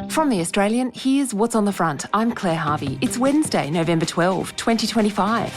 From The Australian, here's What's on the Front. I'm Claire Harvey. It's Wednesday, November 12, 2025.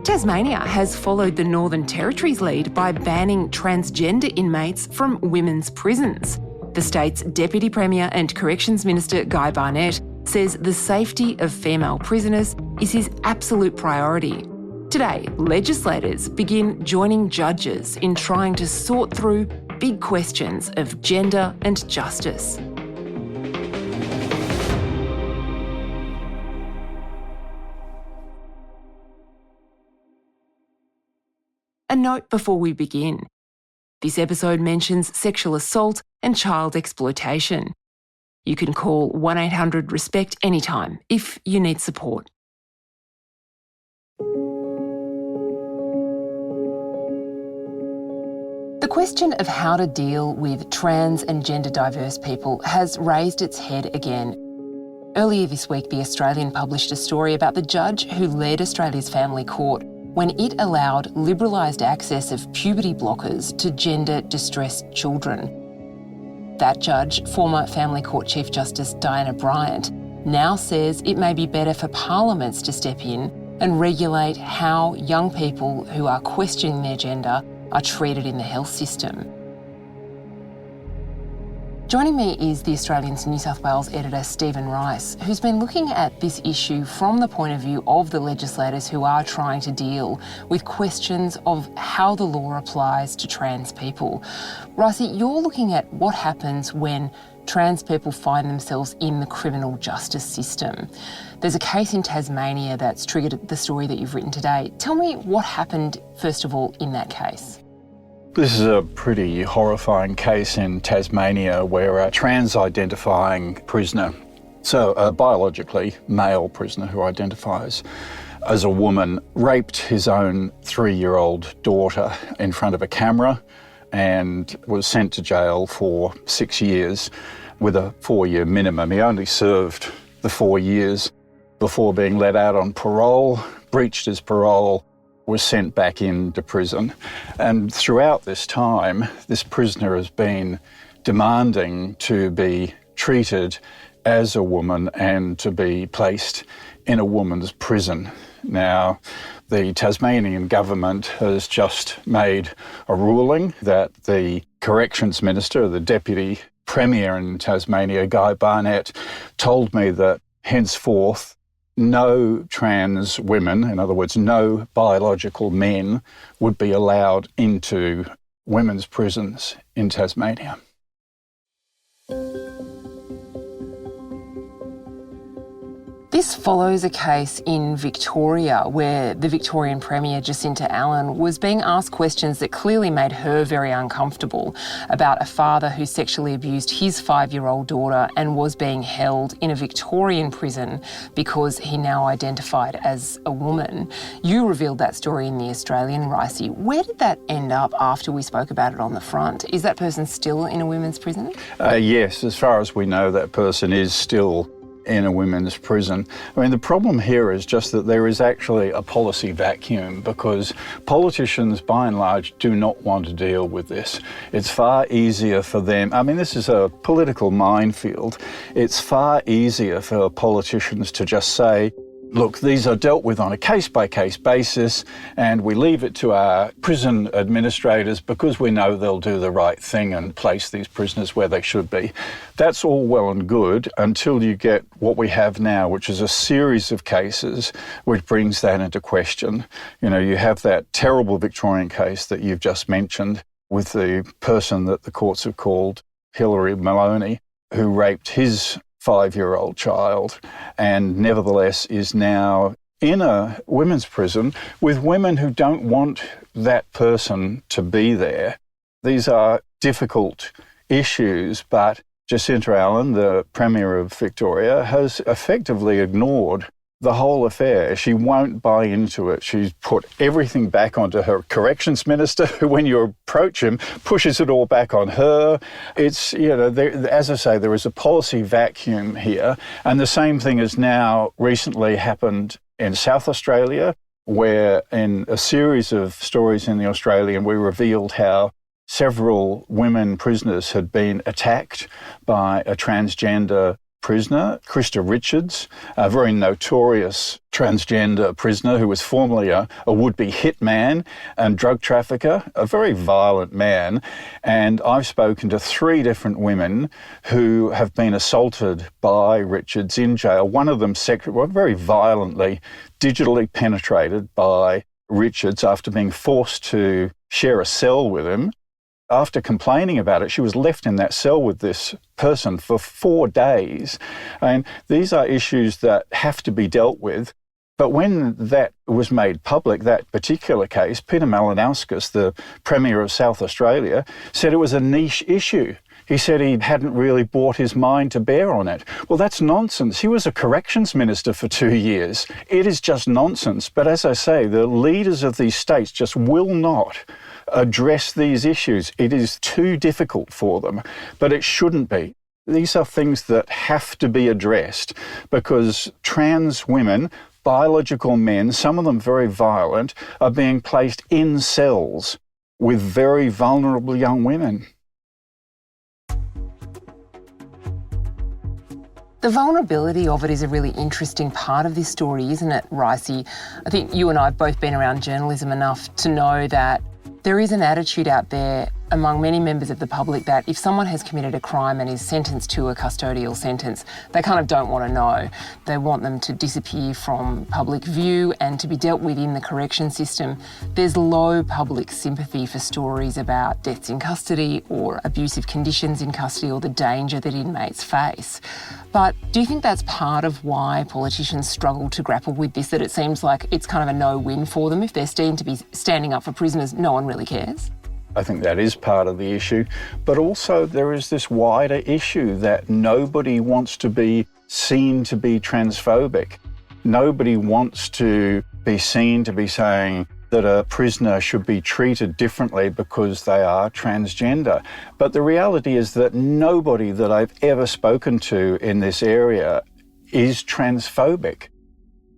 Tasmania has followed the Northern Territory's lead by banning transgender inmates from women's prisons. The state's Deputy Premier and Corrections Minister, Guy Barnett, says the safety of female prisoners is his absolute priority. Today, legislators begin joining judges in trying to sort through big questions of gender and justice. A note before we begin. This episode mentions sexual assault and child exploitation. You can call 1-800-RESPECT anytime if you need support. The question of how to deal with trans and gender diverse people has raised its head again. Earlier this week, The Australian published a story about the judge who led Australia's family court when it allowed liberalised access of puberty blockers to gender-distressed children. That judge, former Family Court Chief Justice Diana Bryant, now says it may be better for parliaments to step in and regulate how young people who are questioning their gender are treated in the health system. Joining me is The Australian's New South Wales editor, Stephen Rice, who's been looking at this issue from the point of view of the legislators who are trying to deal with questions of how the law applies to trans people. Ricey, you're looking at what happens when trans people find themselves in the criminal justice system. There's a case in Tasmania that's triggered the story that you've written today. Tell me what happened, first of all, in that case. This is a pretty horrifying case in Tasmania where a trans-identifying prisoner, so a biologically male prisoner who identifies as a woman, raped his own 3-year-old daughter in front of a camera and was sent to jail for 6 years with a 4-year minimum. He only served the 4 years before being let out on parole, breached his parole, was sent back into prison. And throughout this time, this prisoner has been demanding to be treated as a woman and to be placed in a woman's prison. Now, the Tasmanian government has just made a ruling that the Corrections Minister, the Deputy Premier in Tasmania, Guy Barnett, told me that henceforth no trans women, in other words, no biological men, would be allowed into women's prisons in Tasmania. This follows a case in Victoria where the Victorian Premier, Jacinta Allan, was being asked questions that clearly made her very uncomfortable about a father who sexually abused his 5-year-old daughter and was being held in a Victorian prison because he now identified as a woman. You revealed that story in The Australian, Ricey. Where did that end up after we spoke about it on the front? Is that person still in a women's prison? Yes, as far as we know, that person is still in a women's prison. I mean, the problem here is just that there is actually a policy vacuum because politicians, by and large, do not want to deal with this. It's far easier for them. I mean, this is a political minefield. It's far easier for politicians to just say, look, these are dealt with on a case-by-case basis and we leave it to our prison administrators because we know they'll do the right thing and place these prisoners where they should be. That's all well and good until you get what we have now, which is a series of cases which brings that into question. You know, you have that terrible Victorian case that you've just mentioned with the person that the courts have called Hillary Maloney, who raped his 5-year-old child and nevertheless is now in a women's prison with women who don't want that person to be there. These are difficult issues, but Jacinta Allan, the Premier of Victoria, has effectively ignored the whole affair. She won't buy into it. She's put everything back onto her corrections minister, who, when you approach him, pushes it all back on her. It's, you know, as I say, there is a policy vacuum here. And the same thing has now recently happened in South Australia, where in a series of stories in The Australian, we revealed how several women prisoners had been attacked by a transgender prisoner, Krista Richards, a very notorious transgender prisoner who was formerly a would-be hitman and drug trafficker, a very violent man. And I've spoken to 3 different women who have been assaulted by Richards in jail. One of them very violently, digitally penetrated by Richards after being forced to share a cell with him. After complaining about it, she was left in that cell with this person for 4 days. And these are issues that have to be dealt with. But when that was made public, that particular case, Peter Malinauskas, the Premier of South Australia, said it was a niche issue. He said he hadn't really brought his mind to bear on it. Well, that's nonsense. He was a corrections minister for 2 years. It is just nonsense. But as I say, the leaders of these states just will not address these issues. It is too difficult for them, but it shouldn't be. These are things that have to be addressed because trans women, biological men, some of them very violent, are being placed in cells with very vulnerable young women. The vulnerability of it is a really interesting part of this story, isn't it, Ricey? I think you and I have both been around journalism enough to know that there is an attitude out there among many members of the public that if someone has committed a crime and is sentenced to a custodial sentence, they kind of don't want to know. They want them to disappear from public view and to be dealt with in the correction system. There's low public sympathy for stories about deaths in custody or abusive conditions in custody or the danger that inmates face. But do you think that's part of why politicians struggle to grapple with this, that it seems like it's kind of a no-win for them? If they're seen to be standing up for prisoners, no one really cares? I think that is part of the issue. But also there is this wider issue that nobody wants to be seen to be transphobic. Nobody wants to be seen to be saying that a prisoner should be treated differently because they are transgender. But the reality is that nobody that I've ever spoken to in this area is transphobic.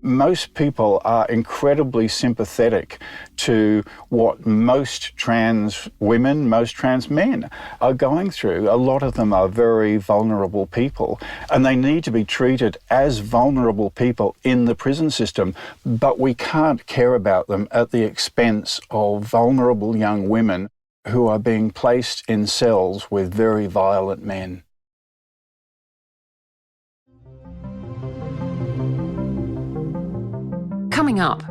Most people are incredibly sympathetic to what most trans women, most trans men are going through. A lot of them are very vulnerable people and they need to be treated as vulnerable people in the prison system, but we can't care about them at the expense of vulnerable young women who are being placed in cells with very violent men. Coming up,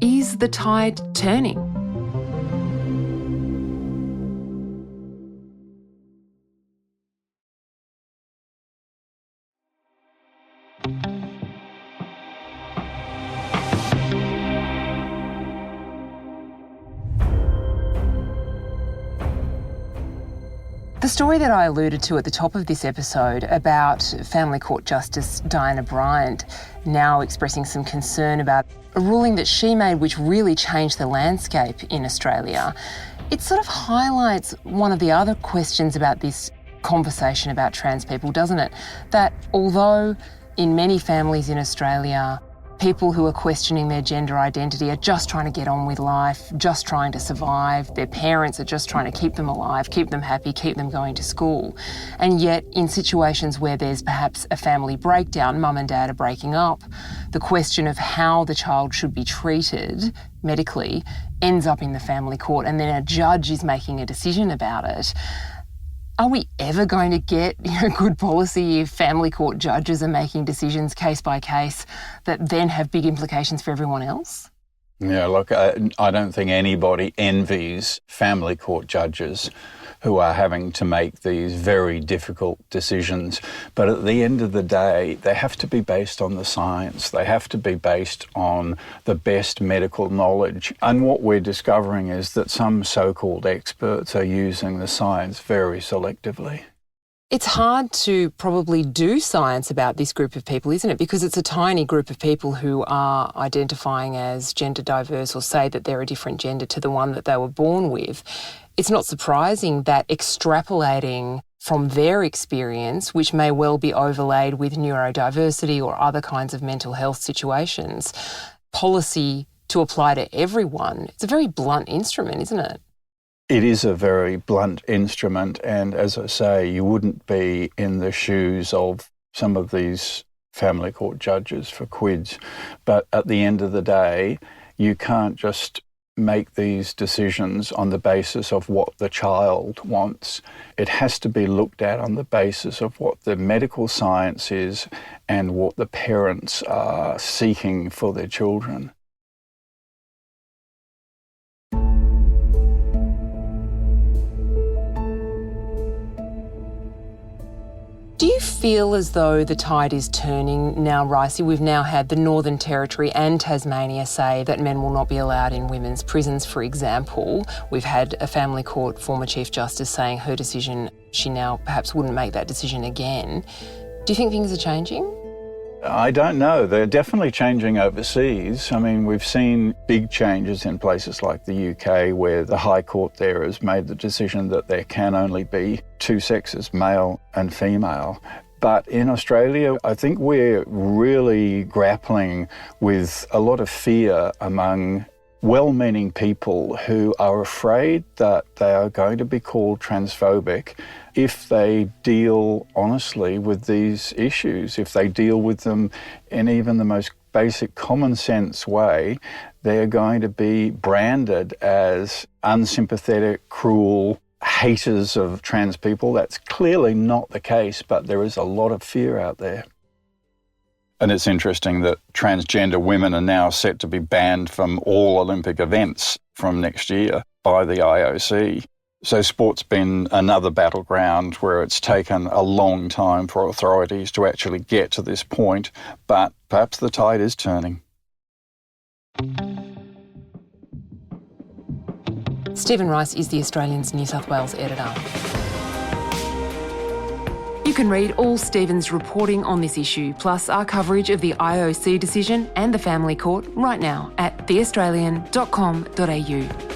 is the tide turning? The story that I alluded to at the top of this episode about Family Court Justice Diana Bryant now expressing some concern about a ruling that she made which really changed the landscape in Australia, it sort of highlights one of the other questions about this conversation about trans people, doesn't it? That although in many families in Australia, people who are questioning their gender identity are just trying to get on with life, just trying to survive. Their parents are just trying to keep them alive, keep them happy, keep them going to school. And yet, in situations where there's perhaps a family breakdown, mum and dad are breaking up, the question of how the child should be treated medically ends up in the family court, and then a judge is making a decision about it. Are we ever going to get good policy if family court judges are making decisions case by case that then have big implications for everyone else? Yeah, look, I don't think anybody envies family court judges who are having to make these very difficult decisions. But at the end of the day, they have to be based on the science. They have to be based on the best medical knowledge. And what we're discovering is that some so-called experts are using the science very selectively. It's hard to probably do science about this group of people, isn't it? Because it's a tiny group of people who are identifying as gender diverse or say that they're a different gender to the one that they were born with. It's not surprising that extrapolating from their experience, which may well be overlaid with neurodiversity or other kinds of mental health situations, policy to apply to everyone, it's a very blunt instrument, isn't it? it is a very blunt instrument, and as I say, you wouldn't be in the shoes of some of these family court judges for quids. But at the end of the day, you can't just make these decisions on the basis of what the child wants. It has to be looked at on the basis of what the medical science is and what the parents are seeking for their children. Do you feel as though the tide is turning now, Ricey? We've now had the Northern Territory and Tasmania say that men will not be allowed in women's prisons, for example. We've had a family court former Chief Justice saying her decision, she now perhaps wouldn't make that decision again. Do you think things are changing? I don't know. They're definitely changing overseas. I mean, we've seen big changes in places like the UK, where the High Court there has made the decision that there can only be two sexes, male and female. But in Australia, I think we're really grappling with a lot of fear among well-meaning people who are afraid that they are going to be called transphobic if they deal honestly with these issues. If they deal with them in even the most basic common sense way, they're going to be branded as unsympathetic, cruel, haters of trans people. That's clearly not the case, but there is a lot of fear out there. And it's interesting that transgender women are now set to be banned from all Olympic events from next year by the IOC. So sport's been another battleground where it's taken a long time for authorities to actually get to this point, but perhaps the tide is turning. Stephen Rice is the Australian's New South Wales editor. You can read all Stephen's reporting on this issue, plus our coverage of the IOC decision and the family court right now at theaustralian.com.au.